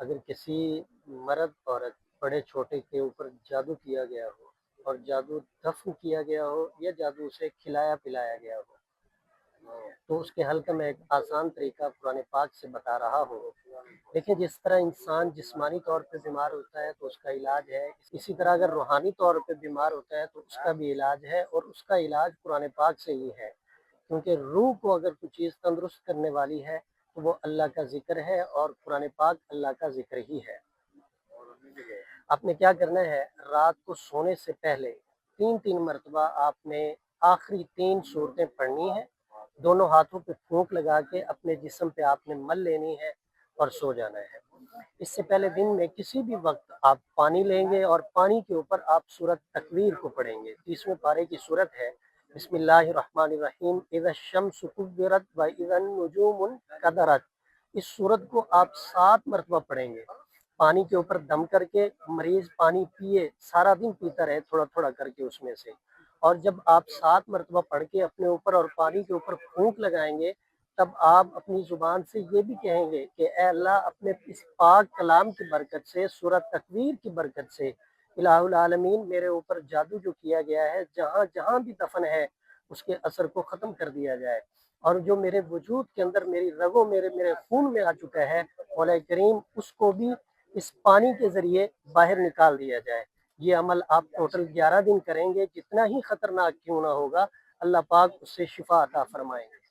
اگر کسی مرد عورت بڑے چھوٹے کے اوپر جادو کیا گیا ہو اور جادو دفن کیا گیا ہو یا جادو اسے کھلایا پلایا گیا ہو تو اس کے حل کا میں ایک آسان طریقہ قرآن پاک سے بتا رہا ہوں۔ دیکھیں، جس طرح انسان جسمانی طور پہ بیمار ہوتا ہے تو اس کا علاج ہے، اسی طرح اگر روحانی طور پہ بیمار ہوتا ہے تو اس کا بھی علاج ہے، اور اس کا علاج قرآن پاک سے ہی ہے، کیونکہ روح کو اگر کوئی چیز تندرست کرنے والی ہے تو وہ اللہ کا ذکر ہے، اور قرآن پاک اللہ کا ذکر ہی ہے۔ آپ نے کیا کرنا ہے، رات کو سونے سے پہلے تین تین مرتبہ آپ نے آخری تین صورتیں پڑھنی ہیں، دونوں ہاتھوں پہ پھونک لگا کے اپنے جسم پہ آپ نے مل لینی ہے اور سو جانا ہے۔ اس سے پہلے دن میں کسی بھی وقت آپ پانی لیں گے اور پانی کے اوپر آپ سورت تکویر کو پڑھیں گے۔ 30ویں پارے کی سورت ہے، بسم اللہ الرحمن الرحیم، اذا الشمس کورت واذا النجوم انکدرت۔ اس سورت کو آپ 7 مرتبہ پڑھیں گے، پانی کے اوپر دم کر کے۔ مریض پانی پیے، سارا دن پیتا رہے تھوڑا تھوڑا کر کے اس میں سے، اور جب آپ 7 مرتبہ پڑھ کے اپنے اوپر اور پانی کے اوپر پھونک لگائیں گے، تب آپ اپنی زبان سے یہ بھی کہیں گے کہ اے اللہ، اپنے اس پاک کلام کی برکت سے، سورۃ تکویر کی برکت سے، الہ العالمین، میرے اوپر جادو جو کیا گیا ہے، جہاں جہاں بھی دفن ہے اس کے اثر کو ختم کر دیا جائے، اور جو میرے وجود کے اندر، میری رگوں، میرے خون میں آ چکا ہے، مولا کریم اس کو بھی اس پانی کے ذریعے باہر نکال دیا جائے۔ یہ عمل آپ ٹوٹل 11 دن کریں گے، جتنا ہی خطرناک کیوں نہ ہوگا، اللہ پاک اس سے شفا عطا فرمائیں گے۔